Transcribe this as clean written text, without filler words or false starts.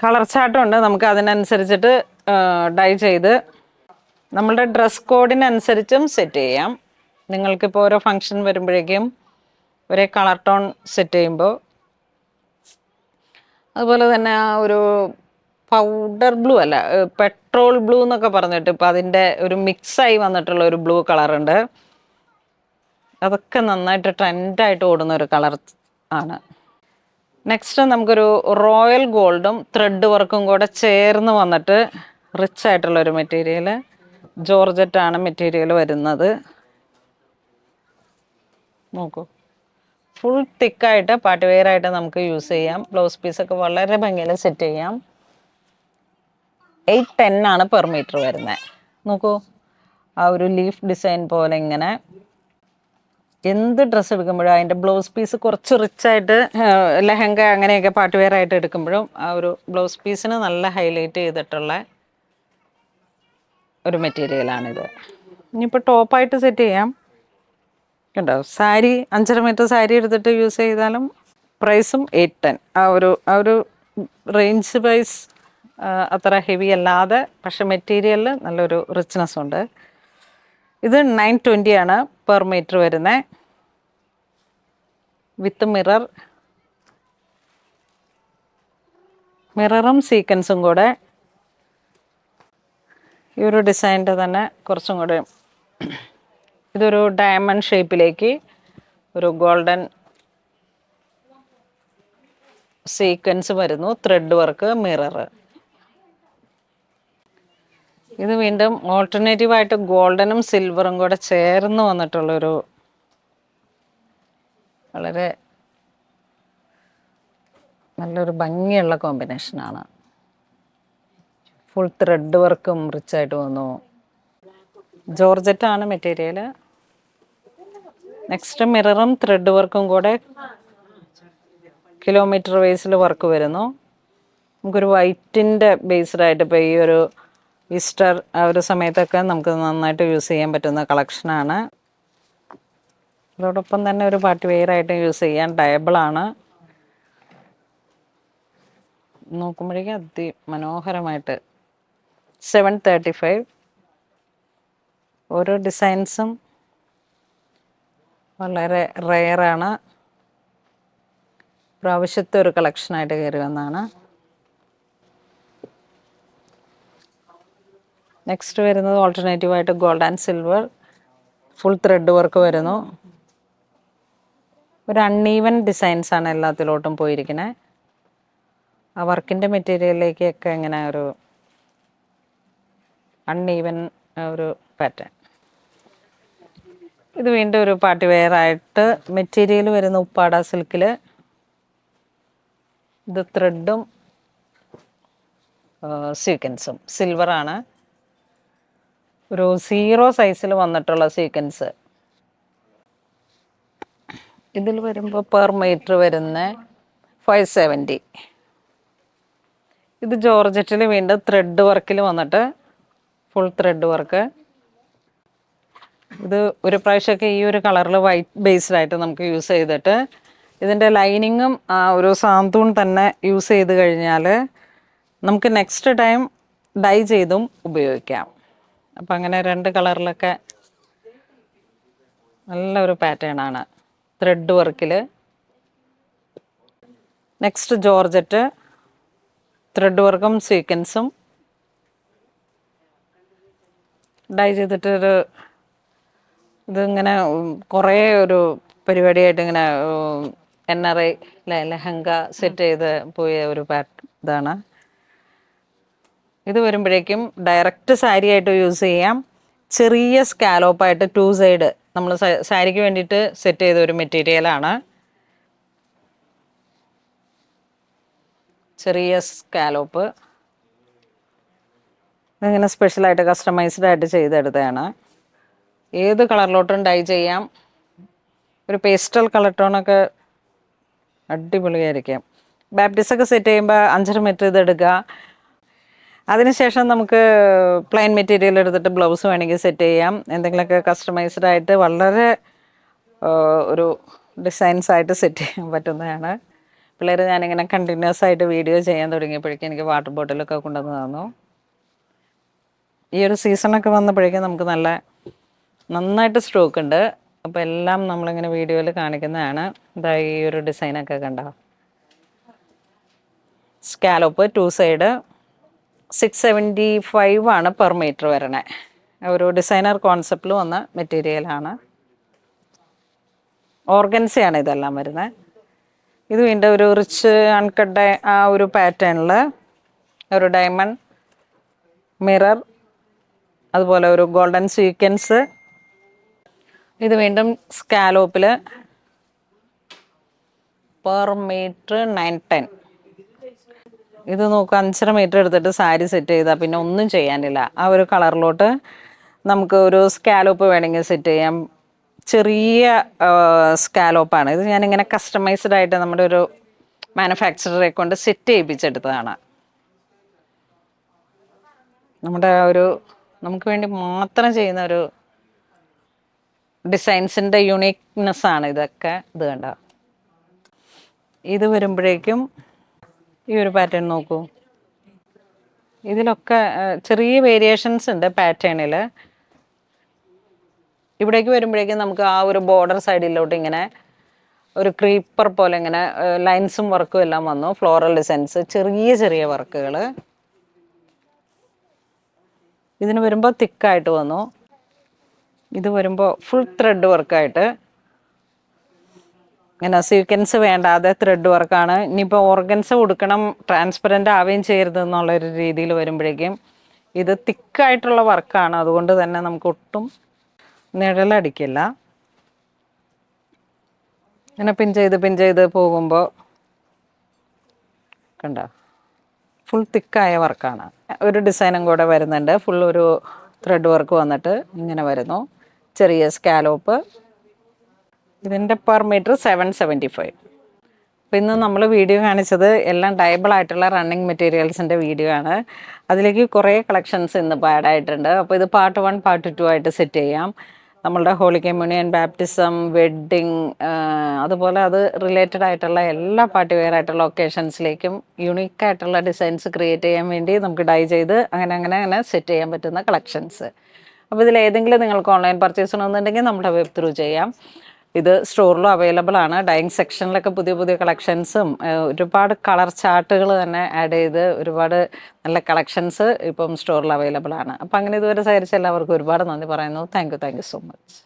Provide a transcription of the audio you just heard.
Colour ചാർട്ടുണ്ട്. നമുക്ക് അതിനനുസരിച്ചിട്ട് dye ചെയ്ത് നമ്മളുടെ ഡ്രസ് കോഡിനനുസരിച്ചും സെറ്റ് ചെയ്യാം. നിങ്ങൾക്കിപ്പോൾ ഓരോ ഫങ്ഷൻ വരുമ്പോഴേക്കും ഒരേ കളർ ടോൺ സെറ്റ് ചെയ്യുമ്പോൾ, അതുപോലെ തന്നെ ആ ഒരു പൗഡർ ബ്ലൂ അല്ല, പെട്രോൾ ബ്ലൂ എന്നൊക്കെ പറഞ്ഞിട്ട് ഇപ്പം അതിൻ്റെ ഒരു മിക്സായി വന്നിട്ടുള്ള ഒരു ബ്ലൂ കളറുണ്ട്. അതൊക്കെ നന്നായിട്ട് ട്രെൻഡായിട്ട് ഓടുന്ന ഒരു കളർ ആണ്. നെക്സ്റ്റ് നമുക്കൊരു റോയൽ ഗോൾഡും ത്രെഡ് വർക്കും കൂടെ ചേർന്ന് വന്നിട്ട് റിച്ച് ആയിട്ടുള്ളൊരു മെറ്റീരിയൽ. ജോർജറ്റാണ് മെറ്റീരിയൽ വരുന്നത്. നോക്കൂ, ഫുൾ തിക്കായിട്ട് പാർട്ടി വെയർ ആയിട്ട് നമുക്ക് യൂസ് ചെയ്യാം. ബ്ലൗസ് പീസൊക്കെ വളരെ ഭംഗിയിൽ സെറ്റ് ചെയ്യാം. 810 ആണ് പെർ മീറ്റർ വരുന്നത്. നോക്കൂ, ആ ഒരു ലീഫ് ഡിസൈൻ പോലെ ഇങ്ങനെ എന്ത് ഡ്രസ്സ് എടുക്കുമ്പോഴും അതിൻ്റെ ബ്ലൗസ് പീസ് കുറച്ച് റിച്ചായിട്ട്, ലെഹങ്ക അങ്ങനെയൊക്കെ പാർട്ടി വെയർ ആയിട്ട് എടുക്കുമ്പോഴും ആ ഒരു ബ്ലൗസ് പീസിന് നല്ല ഹൈലൈറ്റ് ചെയ്തിട്ടുള്ള ഒരു മെറ്റീരിയലാണിത്. ഇനിയിപ്പോൾ ടോപ്പായിട്ട് സെറ്റ് ചെയ്യാം. കണ്ടോ, സാരി 5.5 മീറ്റർ സാരി എടുത്തിട്ട് യൂസ് ചെയ്താലും പ്രൈസും 810. ആ ഒരു റേഞ്ച് വൈസ് അത്ര ഹെവി അല്ലാതെ, പക്ഷെ മെറ്റീരിയലിൽ നല്ലൊരു റിച്ച്നെസ് ഉണ്ട്. ഇത് 920 ആണ് പെർ മീറ്റർ വരുന്നത്. വിത്ത് മിററും സീക്വൻസും കൂടെ. ഈ ഒരു ഡിസൈനിൻ്റെ തന്നെ കുറച്ചും കൂടെ ഇതൊരു ഡയമണ്ട് ഷേപ്പിലേക്ക് ഒരു ഗോൾഡൻ സീക്വൻസ് വരുന്നു. Thread work, mirror. ഇത് വീണ്ടും ഓൾട്ടർനേറ്റീവായിട്ട് ഗോൾഡനും സിൽവറും കൂടെ ചേർന്ന് വന്നിട്ടുള്ളൊരു വളരെ നല്ലൊരു ഭംഗിയുള്ള കോമ്പിനേഷനാണ്. ഫുൾ ത്രെഡ് വർക്കും റിച്ചായിട്ട് വന്നു. ജോർജറ്റാണ് മെറ്റീരിയൽ. നെക്സ്റ്റ് മിററും ത്രെഡ് വർക്കും കൂടെ കിലോമീറ്റർ വൈസിൽ വർക്ക് വരുന്നു. നമുക്കൊരു വൈറ്റിൻ്റെ ബേസ്ഡായിട്ട് ഇപ്പോൾ ഈ ഒരു ഈസ്റ്റർ ആ ഒരു സമയത്തൊക്കെ നമുക്ക് നന്നായിട്ട് യൂസ് ചെയ്യാൻ പറ്റുന്ന കളക്ഷനാണ്. അതോടൊപ്പം തന്നെ ഒരു പാർട്ടി വെയർ ആയിട്ട് യൂസ് ചെയ്യാൻ ഡയബിളാണ്. നോക്കുമ്പോഴേക്കും അതിമനോഹരമായിട്ട് 735. ഓരോ ഡിസൈൻസും വളരെ റെയറാണ്. പ്രാവശ്യത്തെ ഒരു കളക്ഷനായിട്ട് കയറി വന്നതാണ്. നെക്സ്റ്റ് വരുന്നത് ഓൾട്ടർനേറ്റീവായിട്ട് gold and silver full thread work വരുന്നു. ഒരു അൺഈവൻ ഡിസൈൻസാണ് എല്ലാത്തിലോട്ടും പോയിരിക്കുന്നത്. ആ വർക്കിൻ്റെ മെറ്റീരിയലിലേക്കൊക്കെ ഇങ്ങനെ ഒരു അൺഈവൻ ഒരു പാറ്റേൺ. ഇത് വീണ്ടും ഒരു പാർട്ടി വെയർ ആയിട്ട് മെറ്റീരിയൽ വരുന്ന ഉപ്പാട സിൽക്കിൽ. ഇത് ത്രെഡും സീക്വൻസും സിൽവറാണ്. ഒരു 0 സൈസിൽ വന്നിട്ടുള്ള സീക്വൻസ്. ഇതിൽ വരുമ്പോൾ പെർ മീറ്റർ വരുന്ന 570. ഇത് ജോർജറ്റിൽ വീണ്ടും ത്രെഡ് വർക്കിൽ വന്നിട്ട് ഫുൾ ത്രെഡ് വർക്ക്. ഇത് ഒരു പ്രാവശ്യമൊക്കെ ഈ ഒരു കളറിൽ വൈറ്റ് ബേസ്ഡായിട്ട് നമുക്ക് യൂസ് ചെയ്തിട്ട് ഇതിൻ്റെ ലൈനിങ്ങും ആ ഒരു സാന്തൂൺ തന്നെ യൂസ് ചെയ്ത് കഴിഞ്ഞാൽ നമുക്ക് നെക്സ്റ്റ് ടൈം ഡൈ ചെയ്തും ഉപയോഗിക്കാം. അപ്പം അങ്ങനെ 2 കളറിലൊക്കെ നല്ലൊരു പാറ്റേൺ ആണ് ത്രെഡ് വർക്കിൽ. നെക്സ്റ്റ് ജോർജറ്റ് ത്രെഡ് വർക്കും സീക്വൻസും ഡൈ ചെയ്തിട്ടൊരു ഇതിങ്ങനെ കുറേ ഒരു പരിപാടിയായിട്ട് ഇങ്ങനെ NRI ലെഹങ്ക സെറ്റ് ചെയ്ത് പോയ ഒരു ഇതാണ്. ഇത് വരുമ്പോഴേക്കും ഡയറക്റ്റ് സാരി ആയിട്ട് യൂസ് ചെയ്യാം. ചെറിയ സ്കാലോപ്പായിട്ട് 2 സൈഡ് നമ്മൾ സാരിക്ക് വേണ്ടിയിട്ട് സെറ്റ് ചെയ്ത ഒരു മെറ്റീരിയലാണ്. ചെറിയ സ്കാലോപ്പ് ഇങ്ങനെ സ്പെഷ്യലായിട്ട് കസ്റ്റമൈസ്ഡ് ആയിട്ട് ചെയ്തെടുത്തതാണ്. ഏത് കളറിലോട്ടും ഡൈ ചെയ്യാം. ഒരു പേസ്റ്റൽ കളർ ടോണൊക്കെ അടിപൊളിയായിരിക്കും. ബാപ്റ്റിസൊക്കെ സെറ്റ് ചെയ്യുമ്പോൾ 5.5 മീറ്റർ ഇതെടുക്കുക. അതിനുശേഷം നമുക്ക് പ്ലെയിൻ മെറ്റീരിയൽ എടുത്തിട്ട് ബ്ലൗസ് വേണമെങ്കിൽ സെറ്റ് ചെയ്യാം. എന്തെങ്കിലുമൊക്കെ കസ്റ്റമൈസ്ഡ് ആയിട്ട് വളരെ ഒരു ഡിസൈൻസായിട്ട് സെറ്റ് ചെയ്യാൻ പറ്റുന്നതാണ്. പിള്ളേർ ഞാനിങ്ങനെ കണ്ടിന്യൂസ് ആയിട്ട് വീഡിയോ ചെയ്യാൻ തുടങ്ങിയപ്പോഴേക്കും എനിക്ക് വാട്ടർ ബോട്ടിലൊക്കെ കൊണ്ടുവന്ന് തന്നു. ഈ ഒരു സീസണൊക്കെ വന്നപ്പോഴേക്കും നമുക്ക് നന്നായിട്ട് സ്റ്റോക്ക് ഉണ്ട്. അപ്പോൾ എല്ലാം നമ്മളിങ്ങനെ വീഡിയോയിൽ കാണിക്കുന്നതാണ്. ഇതാ ഈ ഒരു ഡിസൈനൊക്കെ കണ്ടോ, സ്കാലോപ്പ് 2 സൈഡ് 675 ആണ് പെർ മീറ്റർ വരണേ. ഒരു ഡിസൈനർ കോൺസെപ്റ്റിൽ വന്ന മെറ്റീരിയലാണ്. ഓർഗൻസയാണ് ഇതെല്ലാം വരുന്നത്. ഇത് വീണ്ടും ഒരു റിച്ച് അൺകട്ട് ആ ഒരു പാറ്റേണിൽ ഒരു ഡയമണ്ട് മിറർ, അതുപോലെ ഒരു ഗോൾഡൻ സീക്വൻസ്. ഇത് വീണ്ടും സ്കാലോപ്പിൽ പെർ മീറ്റർ 910. ഇത് നോക്കുക, 5.5 മീറ്റർ എടുത്തിട്ട് സാരി സെറ്റ് ചെയ്താൽ പിന്നെ ഒന്നും ചെയ്യാനില്ല. ആ ഒരു കളറിലോട്ട് നമുക്ക് ഒരു സ്കാലോപ്പ് വേണമെങ്കിൽ സെറ്റ് ചെയ്യാം. ചെറിയ സ്കാലോപ്പാണ് ഇത്. ഞാനിങ്ങനെ കസ്റ്റമൈസ്ഡ് ആയിട്ട് നമ്മുടെ ഒരു മാനുഫാക്ചററെ കൊണ്ട് സെറ്റ് ചെയ്യിപ്പിച്ചെടുത്തതാണ്. നമ്മുടെ നമുക്ക് വേണ്ടി മാത്രം ചെയ്യുന്ന ഒരു ഡിസൈൻസിൻ്റെ യുണീക്നെസ്സാണ് ഇതൊക്കെ. ഇത് കണ്ട, ഇത് വരുമ്പോഴേക്കും ഈ ഒരു പാറ്റേൺ നോക്കൂ. ഇതിലൊക്കെ ചെറിയ വേരിയേഷൻസ് ഉണ്ട് പാറ്റേണിൽ. ഇവിടേക്ക് വരുമ്പോഴേക്കും നമുക്ക് ആ ഒരു ബോർഡർ സൈഡിലോട്ട് ഇങ്ങനെ ഒരു ക്രീപ്പർ പോലെ ഇങ്ങനെ ലൈൻസും വർക്കും എല്ലാം വന്നു. ഫ്ലോറൽ ഡിസൈൻസ്, ചെറിയ ചെറിയ വർക്കുകൾ. ഇതിന് വരുമ്പോൾ തിക്കായിട്ട് വന്നു. ഇത് വരുമ്പോൾ ഫുൾ ത്രെഡ് വർക്കായിട്ട് ഇങ്ങനെ സീക്വൻസ് വേണ്ടാതെ ത്രെഡ് വർക്കാണ്. ഇനിയിപ്പോൾ ഓർഗൻസ് കൊടുക്കണം, ട്രാൻസ്പെറൻ്റ് ആവുകയും ചെയ്യരുത് എന്നുള്ളൊരു രീതിയിൽ വരുമ്പോഴേക്കും ഇത് തിക്കായിട്ടുള്ള വർക്കാണ്. അതുകൊണ്ട് തന്നെ നമുക്ക് ഒട്ടും നിഴലടിക്കില്ല. ഇങ്ങനെ പിൻ ചെയ്ത് പോകുമ്പോൾ കണ്ടോ, ഫുൾ തിക്കായ വർക്കാണ്. ഒരു ഡിസൈനും കൂടെ വരുന്നുണ്ട്. ഫുൾ ഒരു ത്രെഡ് വർക്ക് വന്നിട്ട് ഇങ്ങനെ വരുന്നു. ചെറിയ സ്കാലോപ്പ്. ഇതിൻ്റെ പെർ മീറ്റർ 775. അപ്പോൾ ഇന്ന് നമ്മൾ വീഡിയോ കാണിച്ചത് എല്ലാം ഡയബിൾ ആയിട്ടുള്ള റണ്ണിങ് മെറ്റീരിയൽസിൻ്റെ വീഡിയോ ആണ്. അതിലേക്ക് കുറേ കളക്ഷൻസ് ഇന്നിപ്പോൾ ആഡ് ആയിട്ടുണ്ട്. അപ്പോൾ ഇത് പാർട്ട് 1 പാർട്ട് 2 ആയിട്ട് സെറ്റ് ചെയ്യാം. നമ്മളുടെ ഹോളി കമ്മ്യൂണിയൻ, ബാപ്റ്റിസം, വെഡ്ഡിങ്, അതുപോലെ അത് റിലേറ്റഡ് ആയിട്ടുള്ള എല്ലാ പാർട്ടി വെയർ ആയിട്ടുള്ള ഒക്കേഷൻസിലേക്കും യുണീക്കായിട്ടുള്ള ഡിസൈൻസ് ക്രിയേറ്റ് ചെയ്യാൻ വേണ്ടി നമുക്ക് ഡൈ ചെയ്ത് അങ്ങനെ സെറ്റ് ചെയ്യാൻ പറ്റുന്ന കളക്ഷൻസ്. അപ്പോൾ ഇതിൽ ഏതെങ്കിലും നിങ്ങൾക്ക് ഓൺലൈൻ പർച്ചേസ് ചെയ്യണമെന്നുണ്ടെങ്കിൽ നമ്മുടെ വെബ് ത്രൂ ചെയ്യാം. ഇത് സ്റ്റോറിലും അവൈലബിൾ ആണ്. ഡൈയിങ് സെക്ഷനിലൊക്കെ പുതിയ കളക്ഷൻസും ഒരുപാട് കളർ ചാർട്ടുകൾ തന്നെ ആഡ് ചെയ്ത് ഒരുപാട് നല്ല കളക്ഷൻസ് ഇപ്പം സ്റ്റോറിൽ അവൈലബിൾ ആണ്. അപ്പം അങ്ങനെ ഇതുവരെ സഹകരിച്ച എല്ലാവർക്കും ഒരുപാട് നന്ദി പറയുന്നു. Thank you so much.